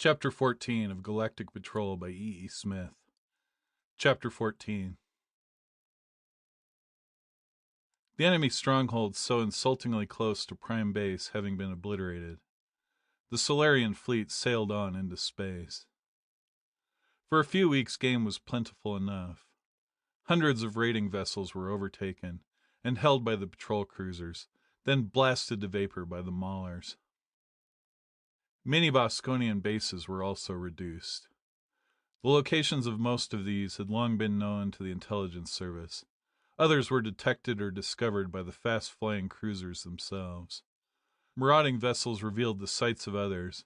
Chapter 14 of Galactic Patrol by E. E. Smith. Chapter 14. The enemy stronghold so insultingly close to Prime Base having been obliterated, the Solarian fleet sailed on into space. For a few weeks game was plentiful enough. Hundreds of raiding vessels were overtaken and held by the patrol cruisers, then blasted to vapor by the maulers. Many Boskonian bases were also reduced. The locations of most of these had long been known to the intelligence service. Others were detected or discovered by the fast-flying cruisers themselves. Marauding vessels revealed the sites of others,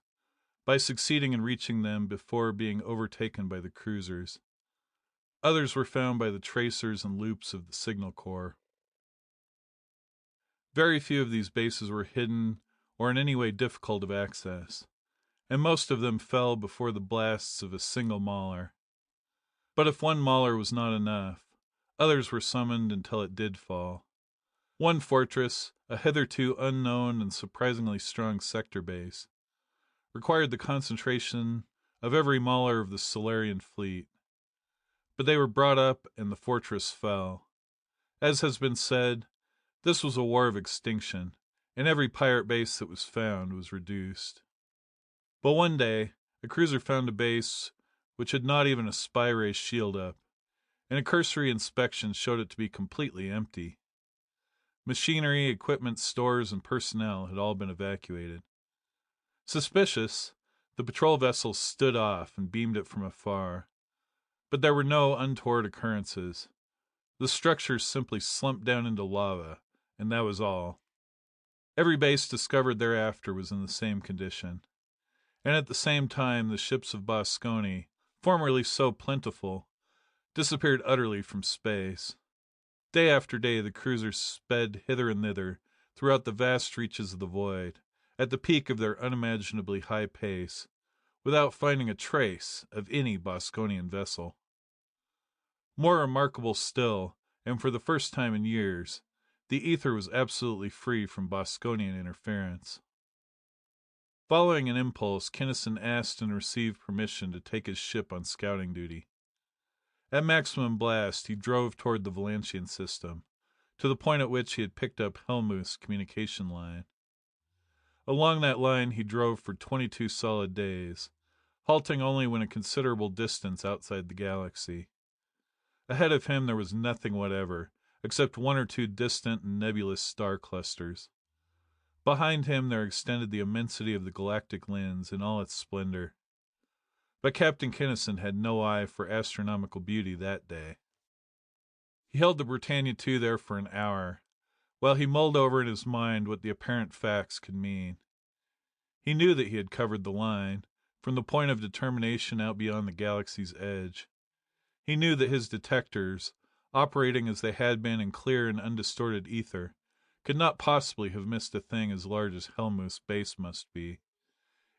by succeeding in reaching them before being overtaken by the cruisers. Others were found by the tracers and loops of the signal corps. Very few of these bases were hidden or in any way difficult of access, and most of them fell before the blasts of a single mauler. But if one mauler was not enough, others were summoned until it did fall. One fortress, a hitherto unknown and surprisingly strong sector base, required the concentration of every mauler of the Solarian fleet. But they were brought up and the fortress fell. As has been said, this was a war of extinction, and every pirate base that was found was reduced. But one day, a cruiser found a base which had not even a spy ray shield up, and a cursory inspection showed it to be completely empty. Machinery, equipment, stores, and personnel had all been evacuated. Suspicious, the patrol vessels stood off and beamed it from afar. But there were no untoward occurrences. The structures simply slumped down into lava, and that was all. Every base discovered thereafter was in the same condition. And at the same time the ships of Boskoni, formerly so plentiful, disappeared utterly from space. Day after day the cruisers sped hither and thither throughout the vast reaches of the void, at the peak of their unimaginably high pace, without finding a trace of any Boskonian vessel. More remarkable still, and for the first time in years, the ether was absolutely free from Boskonian interference. Following an impulse, Kinnison asked and received permission to take his ship on scouting duty. At maximum blast, he drove toward the Valantian system, to the point at which he had picked up Helmuth's communication line. Along that line he drove for 22 solid days, halting only when a considerable distance outside the galaxy. Ahead of him there was nothing whatever, except one or two distant and nebulous star clusters. Behind him there extended the immensity of the galactic lens in all its splendor. But Captain Kinnison had no eye for astronomical beauty that day. He held the Britannia II there for an hour, while he mulled over in his mind what the apparent facts could mean. He knew that he had covered the line, from the point of determination out beyond the galaxy's edge. He knew that his detectors, operating as they had been in clear and undistorted ether, could not possibly have missed a thing as large as Helmuth's base must be,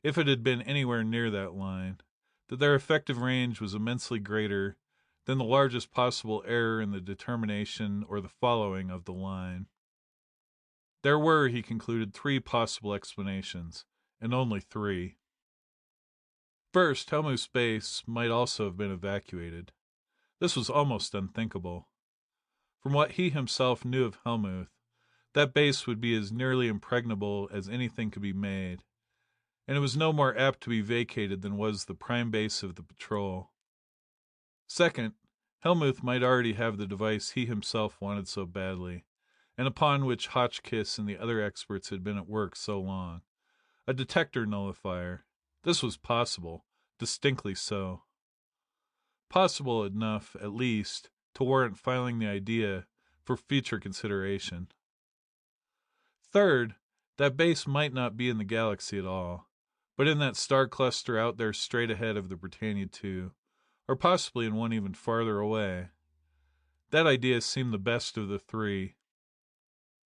if it had been anywhere near that line, that their effective range was immensely greater than the largest possible error in the determination or the following of the line. There were, he concluded, three possible explanations, and only three. First, Helmuth's base might also have been evacuated. This was almost unthinkable. From what he himself knew of Helmuth, that base would be as nearly impregnable as anything could be made, and it was no more apt to be vacated than was the prime base of the patrol. Second, Helmuth might already have the device he himself wanted so badly, and upon which Hotchkiss and the other experts had been at work so long. A detector nullifier. This was possible, distinctly so. Possible enough, at least, to warrant filing the idea for future consideration. Third, that base might not be in the galaxy at all, but in that star cluster out there straight ahead of the Britannia II, or possibly in one even farther away. That idea seemed the best of the three.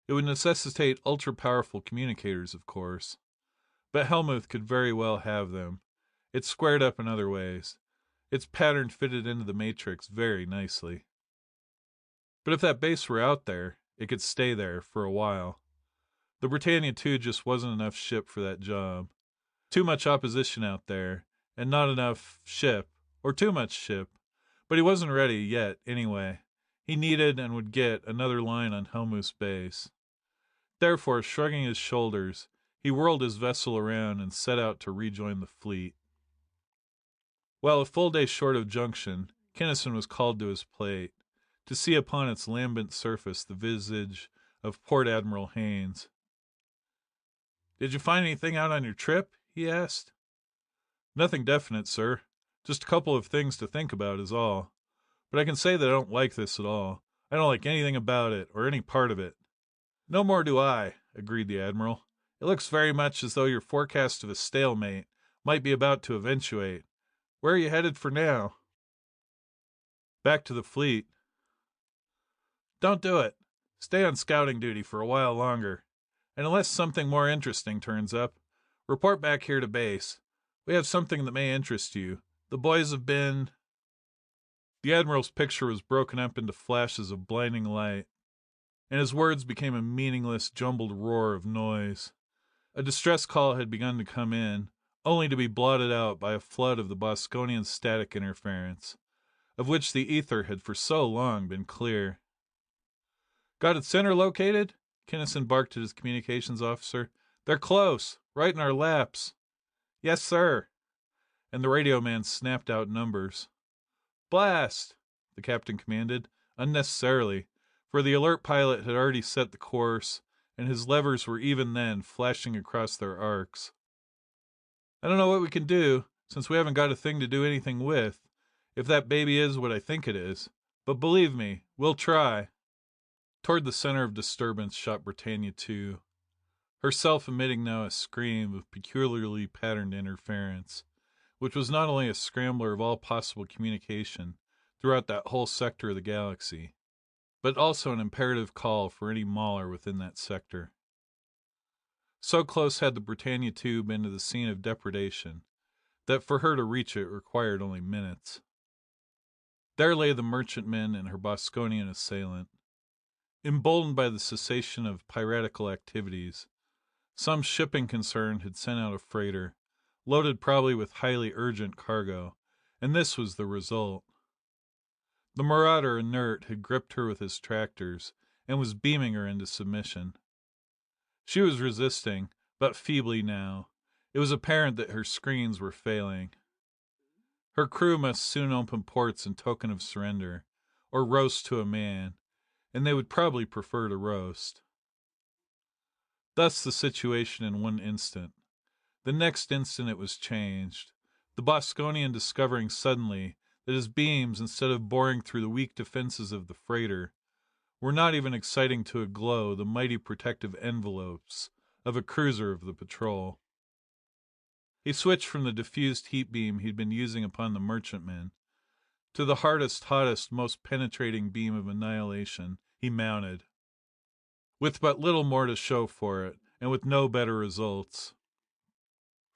It would necessitate ultra-powerful communicators, of course, but Helmuth could very well have them. It squared up in other ways. Its pattern fitted into the matrix very nicely. But if that base were out there, it could stay there for a while. The Britannia II just wasn't enough ship for that job. Too much opposition out there, and not enough ship, or too much ship. But he wasn't ready yet, anyway. He needed and would get another line on Helmuth's base. Therefore, shrugging his shoulders, he whirled his vessel around and set out to rejoin the fleet. Well, a full day short of Junction, Kinnison was called to his plate, to see upon its lambent surface the visage of Port Admiral Haynes. "Did you find anything out on your trip?" he asked. "Nothing definite, sir. Just a couple of things to think about, is all. But I can say that I don't like this at all. I don't like anything about it, or any part of it." "No more do I," agreed the Admiral. "It looks very much as though your forecast of a stalemate might be about to eventuate. Where are you headed for now?" "Back to the fleet." "Don't do it. Stay on scouting duty for a while longer. And unless something more interesting turns up, report back here to base. We have something that may interest you. The boys have been—" The Admiral's picture was broken up into flashes of blinding light, and his words became a meaningless, jumbled roar of noise. A distress call had begun to come in, only to be blotted out by a flood of the Boskonian static interference, of which the ether had for so long been clear. "Got its center located?" Kinnison barked at his communications officer. "They're close, right in our laps." "Yes, sir." And the radio man snapped out numbers. "Blast!" the captain commanded, unnecessarily, for the alert pilot had already set the course, and his levers were even then flashing across their arcs. "I don't know what we can do, since we haven't got a thing to do anything with, if that baby is what I think it is. But believe me, we'll try." Toward the center of disturbance shot Britannia 2, herself emitting now a scream of peculiarly patterned interference, which was not only a scrambler of all possible communication throughout that whole sector of the galaxy, but also an imperative call for any mauler within that sector. So close had the Britannia 2 been to the scene of depredation that for her to reach it required only minutes. There lay the merchantman and her Boskonian assailant. Emboldened by the cessation of piratical activities, some shipping concern had sent out a freighter, loaded probably with highly urgent cargo, and this was the result. The marauder inert had gripped her with his tractors, and was beaming her into submission. She was resisting, but feebly now. It was apparent that her screens were failing. Her crew must soon open ports in token of surrender, or roast to a man, and they would probably prefer to roast. Thus the situation in one instant. The next instant it was changed, the Boskonian discovering suddenly that his beams, instead of boring through the weak defenses of the freighter, were not even exciting to a glow the mighty protective envelopes of a cruiser of the patrol. He switched from the diffused heat beam he'd been using upon the merchantman to the hardest, hottest, most penetrating beam of annihilation he mounted, with but little more to show for it, and with no better results.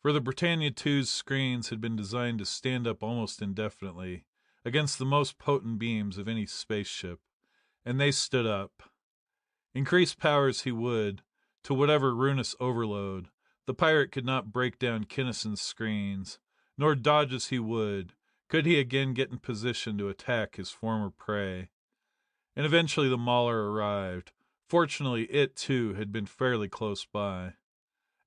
For the Britannia 2's screens had been designed to stand up almost indefinitely against the most potent beams of any spaceship, and they stood up. Increase power as he would, to whatever ruinous overload, the pirate could not break down Kinnison's screens, nor dodge as he would, could he again get in position to attack his former prey. And eventually the mauler arrived. Fortunately, it, too, had been fairly close by.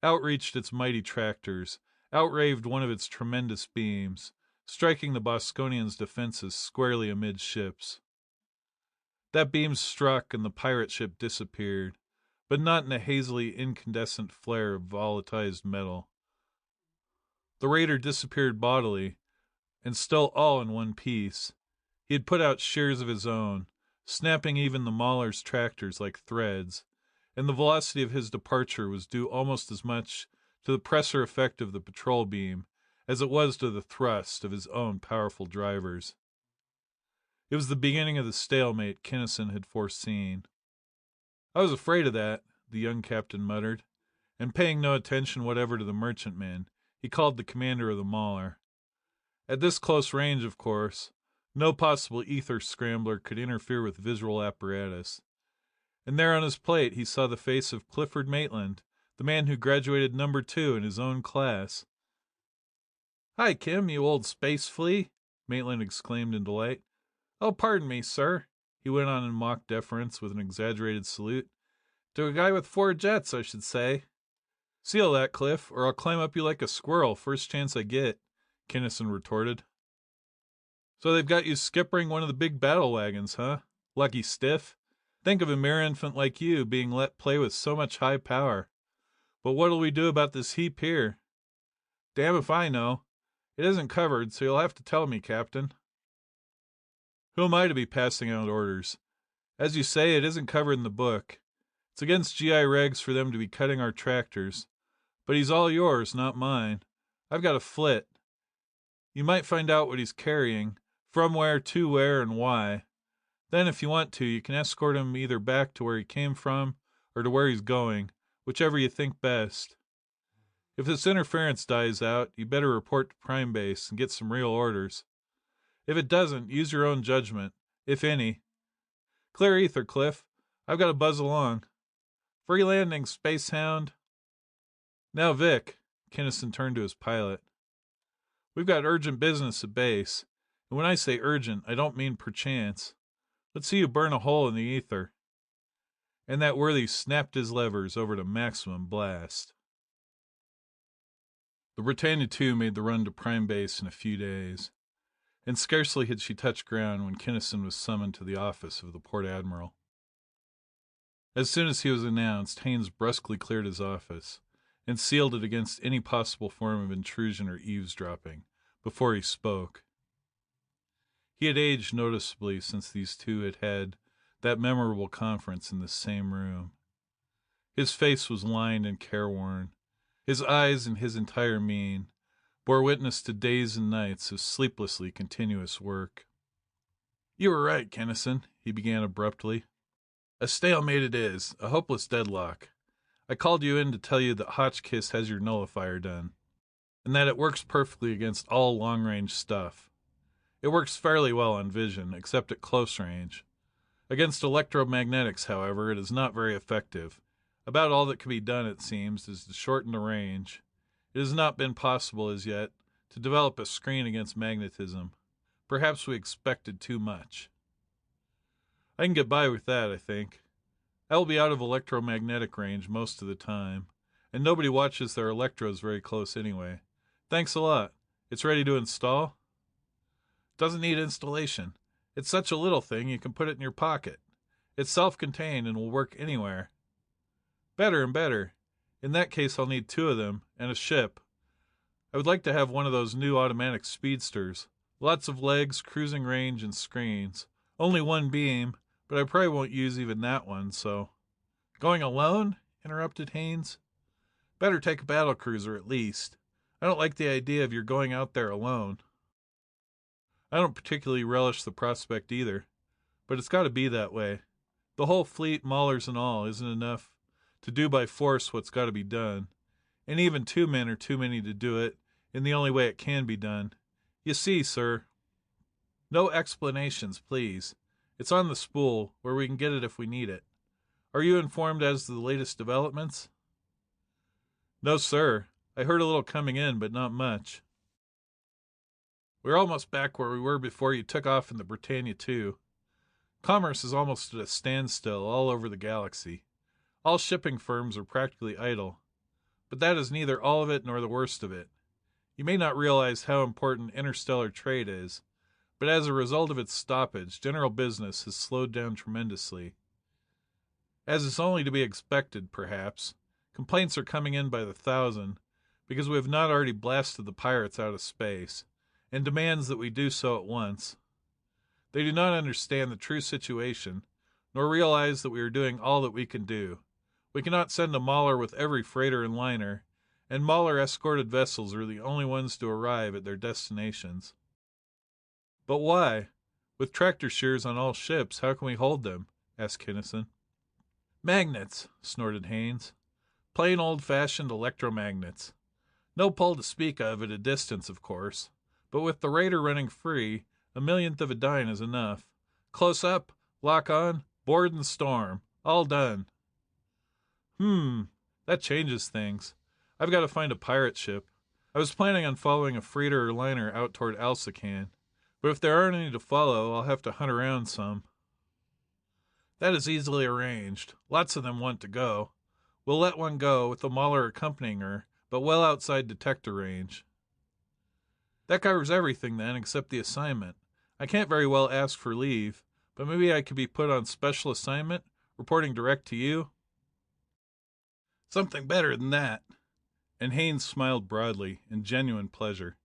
Outreached its mighty tractors, outraved one of its tremendous beams, striking the Boskonians' defenses squarely amidships. That beam struck, and the pirate ship disappeared, but not in a hazily incandescent flare of volatilized metal. The raider disappeared bodily, and still all in one piece. He had put out shears of his own, snapping even the mauler's tractors like threads, and the velocity of his departure was due almost as much to the pressure effect of the patrol beam as it was to the thrust of his own powerful drivers. It was the beginning of the stalemate Kinnison had foreseen. "I was afraid of that," the young captain muttered, and paying no attention whatever to the merchantman, he called the commander of the mauler. At this close range, of course, no possible ether scrambler could interfere with visual apparatus. And there on his plate he saw the face of Clifford Maitland, the man who graduated number 2 in his own class. Hi, Kim, you old space flea, Maitland exclaimed in delight. Oh, pardon me, sir, he went on in mock deference with an exaggerated salute. To a guy with 4 jets, I should say. Seal that, Cliff, or I'll climb up you like a squirrel first chance I get, Kinnison retorted. So they've got you skippering one of the big battle wagons, huh? Lucky stiff. Think of a mere infant like you being let play with so much high power. But what'll we do about this heap here? Damn if I know. It isn't covered, so you'll have to tell me, Captain. Who am I to be passing out orders? As you say, it isn't covered in the book. It's against GI regs for them to be cutting our tractors. But he's all yours, not mine. I've got a flit. You might find out what he's carrying, from where, to where, and why. Then, if you want to, you can escort him either back to where he came from, or to where he's going, whichever you think best. If this interference dies out, you better report to Prime Base and get some real orders. If it doesn't, use your own judgment, if any. Clear ether, Cliff. I've got to buzz along. Free landing, Space Hound. Now, Vic, Kinnison turned to his pilot. We've got urgent business at base, and when I say urgent, I don't mean perchance. Let's see you burn a hole in the ether. And that worthy snapped his levers over to maximum blast. The Britannia II made the run to Prime Base in a few days, and scarcely had she touched ground when Kinnison was summoned to the office of the Port Admiral. As soon as he was announced, Haines brusquely cleared his office, and sealed it against any possible form of intrusion or eavesdropping, before he spoke. He had aged noticeably since these two had had that memorable conference in this same room. His face was lined and careworn. His eyes and his entire mien bore witness to days and nights of sleeplessly continuous work. "You were right, Kinnison," he began abruptly. "A stalemate it is, a hopeless deadlock. I called you in to tell you that Hotchkiss has your nullifier done, and that it works perfectly against all long-range stuff. It works fairly well on vision, except at close range. Against electromagnetics, however, it is not very effective. About all that can be done, it seems, is to shorten the range. It has not been possible, as yet, to develop a screen against magnetism. Perhaps we expected too much. I can get by with that, I think. I will be out of electromagnetic range most of the time, and nobody watches their electrodes very close anyway. Thanks a lot. It's ready to install?" "Doesn't need installation. It's such a little thing you can put it in your pocket. It's self-contained and will work anywhere." "Better and better. In that case I'll need 2 of them, and a ship. I would like to have one of those new automatic speedsters. Lots of legs, cruising range, and screens. Only 1 beam, but I probably won't use even that one, so—" "Going alone?" interrupted Haines. "Better take a battle cruiser at least. I don't like the idea of your going out there alone." "I don't particularly relish the prospect either, but it's got to be that way. The whole fleet, maulers and all, isn't enough to do by force what's got to be done, and even 2 men are too many to do it in the only way it can be done. You see, sir—" "No explanations, please. It's on the spool, where we can get it if we need it. Are you informed as to the latest developments?" "No, sir. I heard a little coming in, but not much. We're almost back where we were before you took off in the Britannia II. Commerce is almost at a standstill all over the galaxy. All shipping firms are practically idle. But that is neither all of it nor the worst of it. You may not realize how important interstellar trade is, but as a result of its stoppage, general business has slowed down tremendously. As is only to be expected, perhaps, complaints are coming in by the thousand, because we have not already blasted the pirates out of space, and demands that we do so at once. They do not understand the true situation, nor realize that we are doing all that we can do. We cannot send a mauler with every freighter and liner, and mauler-escorted vessels are the only ones to arrive at their destinations." "But why? With tractor shears on all ships, how can we hold them?" asked Kinnison. "Magnets," snorted Haines. "Plain old-fashioned electromagnets. No pull to speak of at a distance, of course. But with the raider running free, a millionth of a dyne is enough. Close up, lock on, board and storm. All done." That changes things. I've got to find a pirate ship. I was planning on following a freighter or liner out toward Alsacan, but if there aren't any to follow, I'll have to hunt around some." "That is easily arranged. Lots of them want to go. We'll let one go, with the Mauler accompanying her, but well outside detector range." "That covers everything, then, except the assignment. I can't very well ask for leave, but maybe I could be put on special assignment, reporting direct to you?" "Something better than that." And Haines smiled broadly, in genuine pleasure.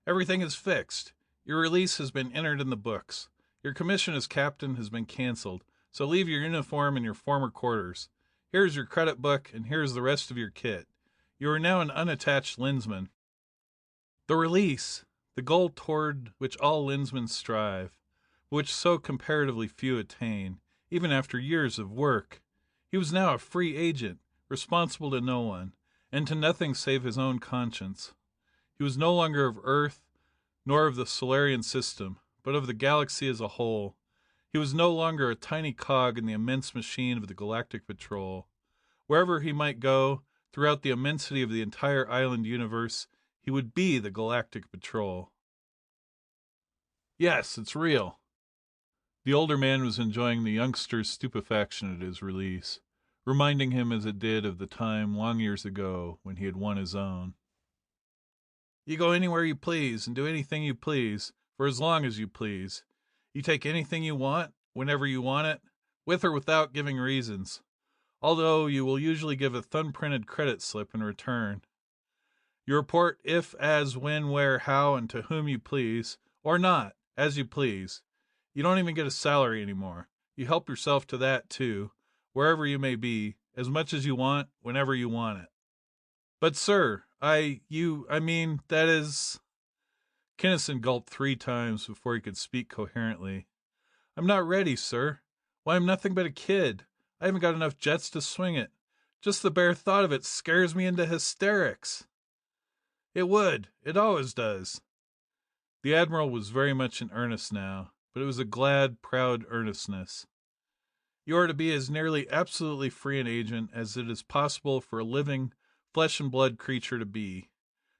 "Everything is fixed. Your release has been entered in the books. Your commission as captain has been cancelled, so leave your uniform in your former quarters. Here's your credit book, and here's the rest of your kit. You are now an unattached Lensman." The release! The goal toward which all Lensmen strive, but which so comparatively few attain, even after years of work. He was now a free agent, responsible to no one, and to nothing save his own conscience. He was no longer of Earth, nor of the Solarian system, but of the galaxy as a whole. He was no longer a tiny cog in the immense machine of the Galactic Patrol. Wherever he might go, throughout the immensity of the entire island universe, he would be the Galactic Patrol. "Yes, it's real." The older man was enjoying the youngster's stupefaction at his release, reminding him as it did of the time long years ago when he had won his own. "You go anywhere you please and do anything you please, for as long as you please. You take anything you want, whenever you want it, with or without giving reasons, although you will usually give a thumb-printed credit slip in return. You report if, as, when, where, how, and to whom you please, or not, as you please. You don't even get a salary anymore. You help yourself to that, too, wherever you may be, as much as you want, whenever you want it." "But, sir, I mean, that is—" Kinnison gulped 3 times before he could speak coherently. "I'm not ready, sir. Why, I'm nothing but a kid. I haven't got enough jets to swing it. Just the bare thought of it scares me into hysterics." "It would. It always does." The Admiral was very much in earnest now, but it was a glad, proud earnestness. "You are to be as nearly absolutely free an agent as it is possible for a living, flesh-and-blood creature to be.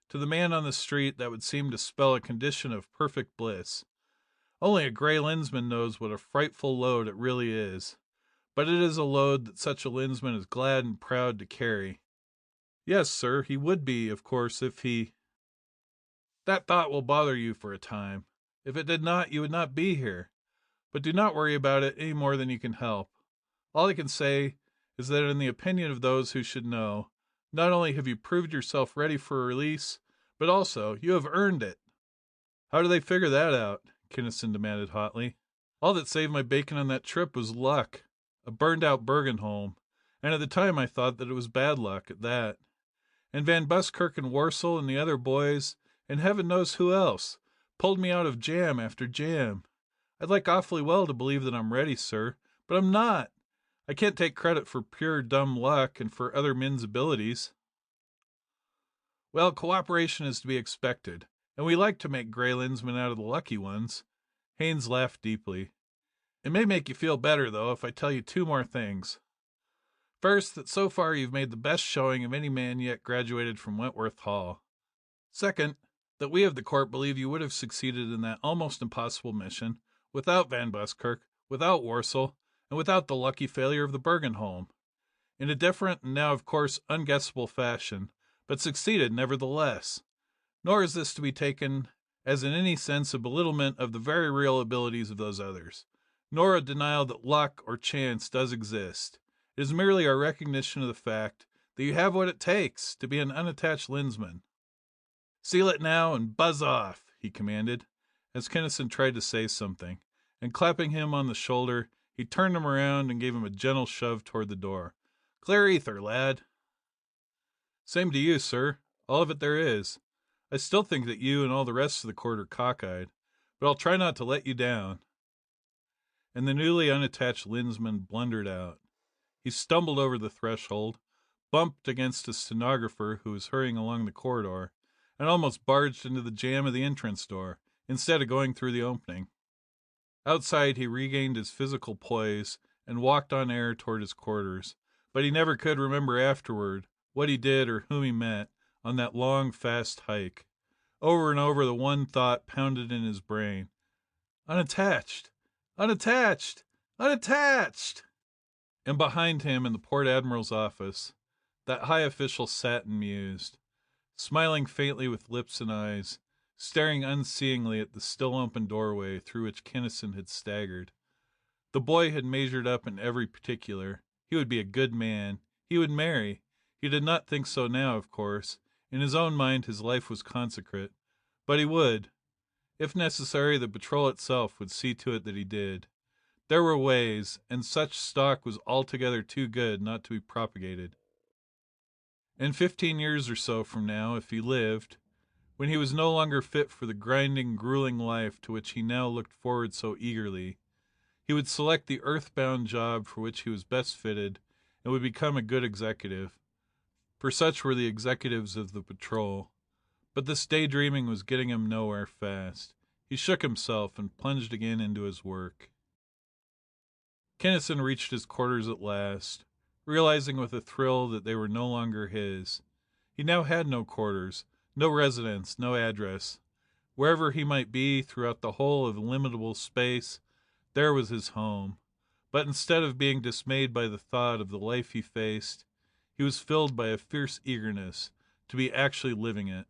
To the man on the street that would seem to spell a condition of perfect bliss. Only a grey Lensman knows what a frightful load it really is. But it is a load that such a Lensman is glad and proud to carry." "Yes, sir, he would be, of course, if he—" "That thought will bother you for a time. If it did not, you would not be here. But do not worry about it any more than you can help. All I can say is that in the opinion of those who should know, not only have you proved yourself ready for release, but also you have earned it." "How do they figure that out?" Kinnison demanded hotly. "All that saved my bacon on that trip was luck. A burned-out Bergenholm, and at the time I thought that it was bad luck, at that. And Van Buskirk and Warsaw and the other boys, and heaven knows who else, pulled me out of jam after jam. I'd like awfully well to believe that I'm ready, sir, but I'm not. I can't take credit for pure dumb luck and for other men's abilities." "Well, cooperation is to be expected, and we like to make grey Lensmen out of the lucky ones." Haines laughed deeply. "It may make you feel better, though, if I tell you 2 more things. First, that so far you've made the best showing of any man yet graduated from Wentworth Hall. Second, that we of the court believe you would have succeeded in that almost impossible mission, without Van Buskirk, without Warsaw, and without the lucky failure of the Bergenholm. In a different, and now of course unguessable fashion, but succeeded nevertheless. Nor is this to be taken as in any sense a belittlement of the very real abilities of those others, nor a denial that luck or chance does exist. It is merely our recognition of the fact that you have what it takes to be an unattached Lensman. Seal it now and buzz off," he commanded, as Kinnison tried to say something, and clapping him on the shoulder, he turned him around and gave him a gentle shove toward the door. "Clear ether, lad." "Same to you, sir. All of it there is. I still think that you and all the rest of the court are cockeyed, but I'll try not to let you down." And the newly unattached Lensman blundered out. He stumbled over the threshold, bumped against a stenographer who was hurrying along the corridor, and almost barged into the jamb of the entrance door, instead of going through the opening. Outside he regained his physical poise, and walked on air toward his quarters, but he never could remember afterward what he did or whom he met, on that long, fast hike. Over and over the one thought pounded in his brain. Unattached! Unattached! Unattached! And behind him, in the port admiral's office, that high official sat and mused, smiling faintly with lips and eyes, staring unseeingly at the still open doorway through which Kinnison had staggered. The boy had measured up in every particular. He would be a good man. He would marry. He did not think so now, of course. In his own mind his life was consecrate. But he would. If necessary, the patrol itself would see to it that he did. There were ways, and such stock was altogether too good not to be propagated. And 15 years or so from now, if he lived, when he was no longer fit for the grinding, grueling life to which he now looked forward so eagerly, he would select the earthbound job for which he was best fitted, and would become a good executive. For such were the executives of the patrol. But this daydreaming was getting him nowhere fast. He shook himself and plunged again into his work. Kinnison reached his quarters at last, realizing with a thrill that they were no longer his. He now had no quarters, no residence, no address. Wherever he might be throughout the whole of illimitable space, there was his home. But instead of being dismayed by the thought of the life he faced, he was filled by a fierce eagerness to be actually living it.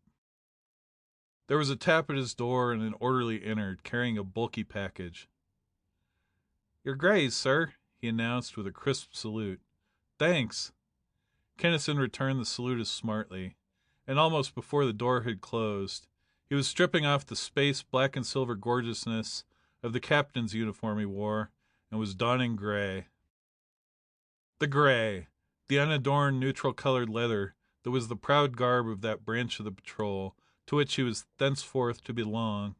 There was a tap at his door, and an orderly entered, carrying a bulky package. "Your greys, sir," he announced with a crisp salute. "Thanks." Kinnison returned the salute as smartly, and almost before the door had closed, he was stripping off the space black and silver gorgeousness of the captain's uniform he wore, and was donning gray. The gray, the unadorned neutral-colored leather that was the proud garb of that branch of the patrol to which he was thenceforth to belong.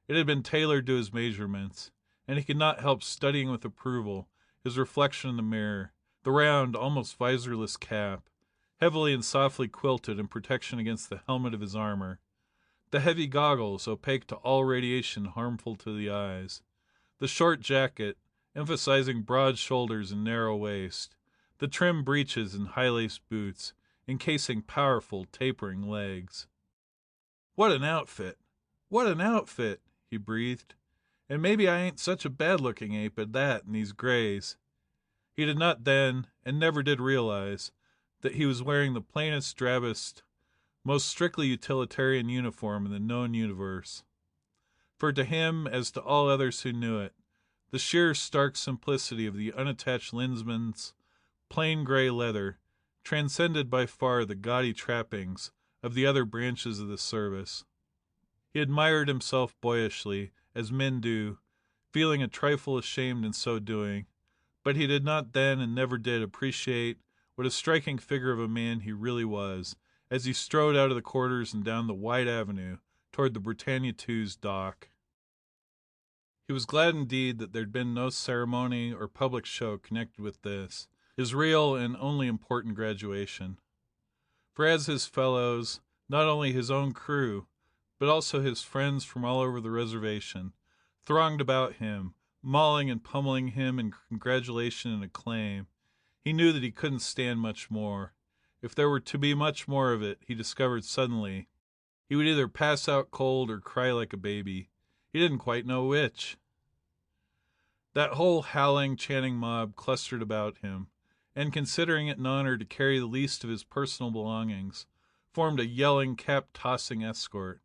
It had been tailored to his measurements, and he could not help studying with approval his reflection in the mirror, the round, almost visorless cap, heavily and softly quilted in protection against the helmet of his armor, the heavy goggles, opaque to all radiation harmful to the eyes, the short jacket, emphasizing broad shoulders and narrow waist, the trim breeches and high-laced boots, encasing powerful, tapering legs. "What an outfit! What an outfit!" he breathed. "And maybe I ain't such a bad-looking ape at that in these greys." He did not then, and never did realize, that he was wearing the plainest, drabbest, most strictly utilitarian uniform in the known universe. For to him, as to all others who knew it, the sheer stark simplicity of the unattached Lensmen's plain grey leather transcended by far the gaudy trappings of the other branches of the service. He admired himself boyishly, as men do, feeling a trifle ashamed in so doing, but he did not then and never did appreciate what a striking figure of a man he really was, as he strode out of the quarters and down the wide avenue toward the Britannia II's dock. He was glad indeed that there had been no ceremony or public show connected with this, his real and only important graduation. For as his fellows, not only his own crew, but also his friends from all over the reservation, thronged about him, mauling and pummeling him in congratulation and acclaim, he knew that he couldn't stand much more. If there were to be much more of it, he discovered suddenly, he would either pass out cold or cry like a baby. He didn't quite know which. That whole howling, chanting mob clustered about him, and considering it an honor to carry the least of his personal belongings, formed a yelling, cap-tossing escort.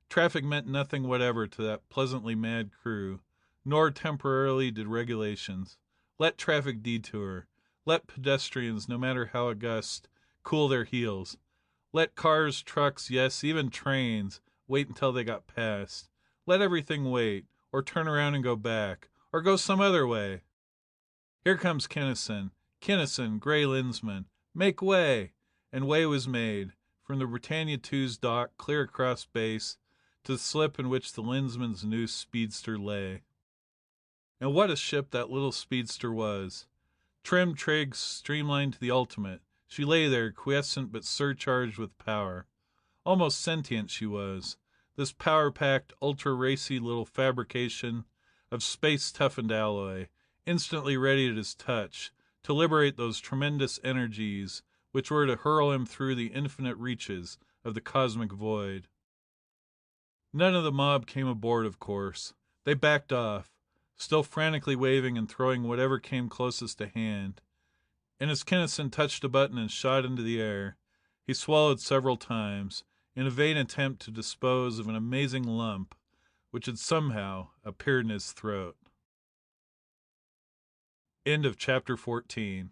Traffic meant nothing whatever to that pleasantly mad crew, nor temporarily did regulations. Let traffic detour. Let pedestrians, no matter how august, cool their heels. Let cars, trucks, yes, even trains, wait until they got past. Let everything wait, or turn around and go back, or go some other way. Here comes Kinnison. Kinnison, Grey Lensmen. Make way! And way was made, from the Britannia II's dock clear across base to the slip in which the Lensman's new speedster lay. And what a ship that little speedster was! Trim trigs streamlined to the ultimate, she lay there quiescent but surcharged with power. Almost sentient she was, this power-packed, ultra-racy little fabrication of space-toughened alloy, instantly ready at his touch, to liberate those tremendous energies which were to hurl him through the infinite reaches of the cosmic void. None of the mob came aboard, of course. They backed off, still frantically waving and throwing whatever came closest to hand, and as Kinnison touched a button and shot into the air, he swallowed several times, in a vain attempt to dispose of an amazing lump which had somehow appeared in his throat. End of chapter 14.